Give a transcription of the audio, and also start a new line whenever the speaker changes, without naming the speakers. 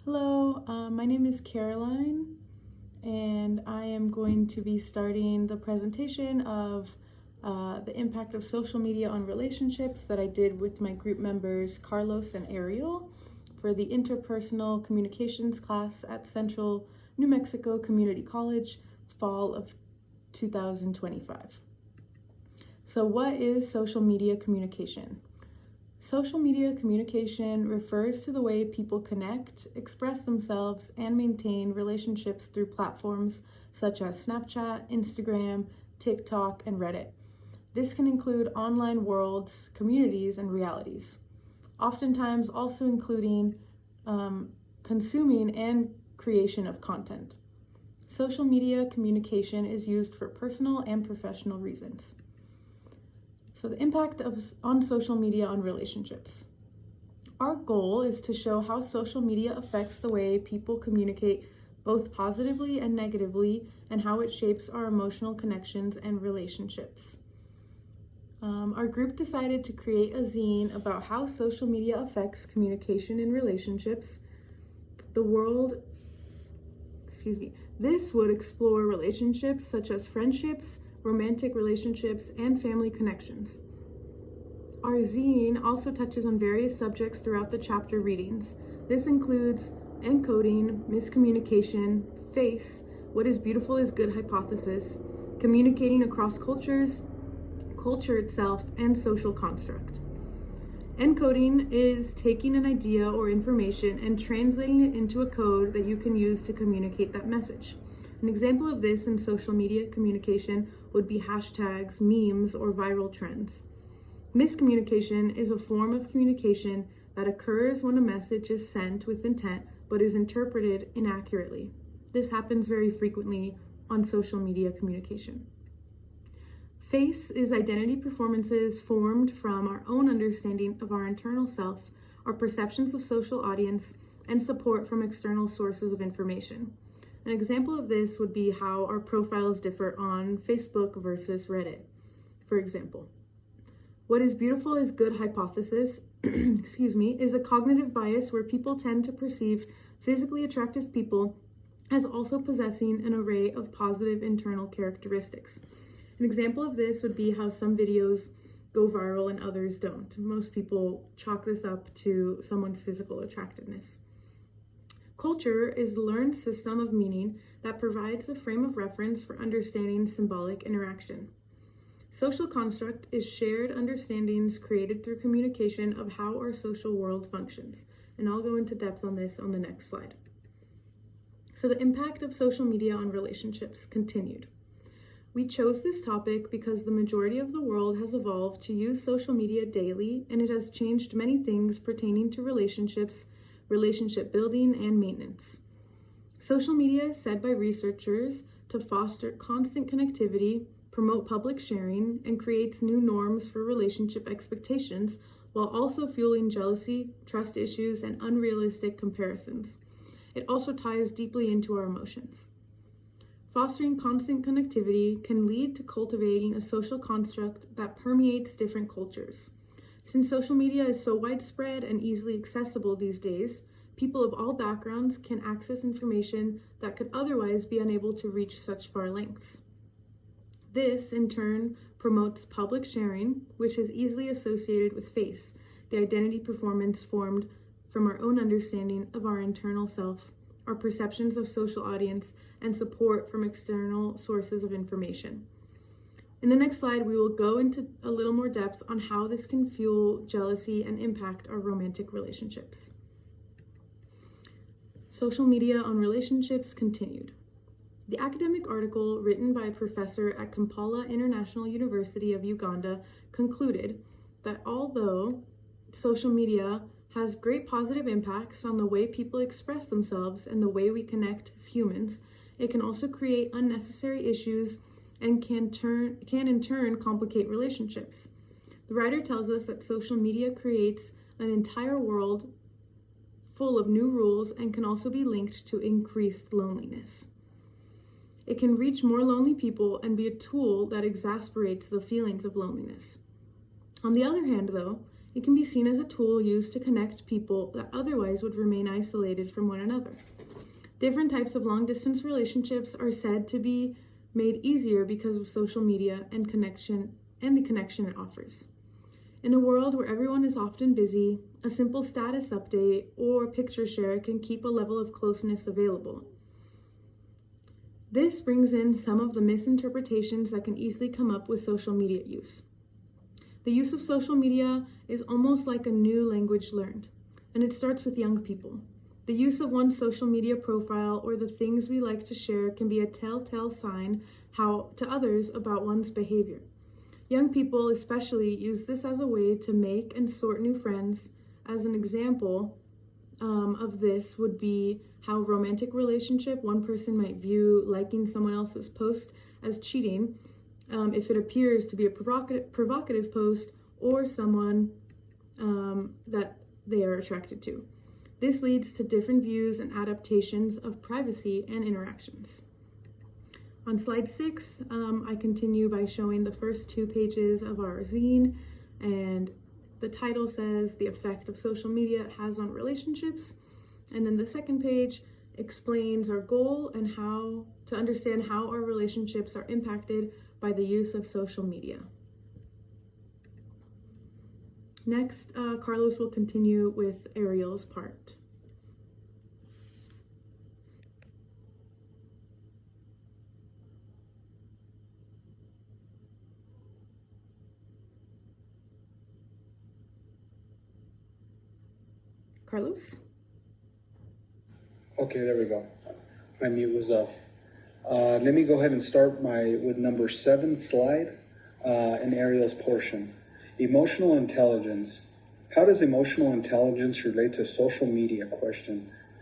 Hello, my name is Caroline, and I am going to be starting the presentation of the impact of social media on relationships that I did with my group members Carlos and Ariel for the Interpersonal Communications class at Central New Mexico Community College, fall of 2025. So what is social media communication? Social media communication refers to the way people connect, express themselves, and maintain relationships through platforms such as Snapchat, Instagram, TikTok, and Reddit. This can include online worlds, communities, and realities, oftentimes also including consuming and creation of content. Social media communication is used for personal and professional reasons. So the impact on social media on relationships. Our goal is to show how social media affects the way people communicate both positively and negatively, and how it shapes our emotional connections and relationships. Our group decided to create a zine about how social media affects communication in relationships. This would explore relationships such as friendships, romantic relationships, and family connections. Our zine also touches on various subjects throughout the chapter readings. This includes encoding, miscommunication, face, what is beautiful is good hypothesis, communicating across cultures, culture itself, and social construct. Encoding is taking an idea or information and translating it into a code that you can use to communicate that message. An example of this in social media communication would be hashtags, memes, or viral trends. Miscommunication is a form of communication that occurs when a message is sent with intent but is interpreted inaccurately. This happens very frequently on social media communication. Face is identity performances formed from our own understanding of our internal self, our perceptions of social audience, and support from external sources of information. An example of this would be how our profiles differ on Facebook versus Reddit. For example, what is beautiful is good hypothesis, is a cognitive bias where people tend to perceive physically attractive people as also possessing an array of positive internal characteristics. An example of this would be how some videos go viral and others don't. Most people chalk this up to someone's physical attractiveness. Culture is the learned system of meaning that provides a frame of reference for understanding symbolic interaction. Social construct is shared understandings created through communication of how our social world functions. And I'll go into depth on this on the next slide. So the impact of social media on relationships continued. We chose this topic because the majority of the world has evolved to use social media daily, and it has changed many things pertaining to relationships, relationship building, and maintenance. Social media is said by researchers to foster constant connectivity, promote public sharing, and creates new norms for relationship expectations, while also fueling jealousy, trust issues, and unrealistic comparisons. It also ties deeply into our emotions. Fostering constant connectivity can lead to cultivating a social construct that permeates different cultures. Since social media is so widespread and easily accessible these days, people of all backgrounds can access information that could otherwise be unable to reach such far lengths. This, in turn, promotes public sharing, which is easily associated with face, the identity performance formed from our own understanding of our internal self, our perceptions of social audience, and support from external sources of information. In the next slide, we will go into a little more depth on how this can fuel jealousy and impact our romantic relationships. Social media on relationships continued. The academic article written by a professor at Kampala International University of Uganda concluded that although social media has great positive impacts on the way people express themselves and the way we connect as humans, it can also create unnecessary issues and can in turn complicate relationships. The writer tells us that social media creates an entire world full of new rules and can also be linked to increased loneliness. It can reach more lonely people and be a tool that exasperates the feelings of loneliness. On the other hand, though, It can be seen as a tool used to connect people that otherwise would remain isolated from one another. Different types of long-distance relationships are said to be made easier because of social media and the connection it offers. In a world where everyone is often busy, a simple status update or picture share can keep a level of closeness available. This brings in some of the misinterpretations that can easily come up with social media use. The use of social media is almost like a new language learned, and it starts with young people. The use of one's social media profile or the things we like to share can be a telltale sign to others about one's behavior. Young people especially use this as a way to make and sort new friends. As an example of this would be how romantic relationship, one person might view liking someone else's post as cheating if it appears to be a provocative post or someone that they are attracted to. This leads to different views and adaptations of privacy and interactions. On slide 6, I continue by showing the first 2 pages of our zine, and the title says the effect of social media has on relationships, and then the second page explains our goal and how to understand how our relationships are impacted by the use of social media. Next, Carlos will continue with Ariel's part. Carlos?
Okay, there we go. My mute was off. Let me go ahead and start with number 7 slide in Ariel's portion. Emotional intelligence. How does emotional intelligence relate to social media question?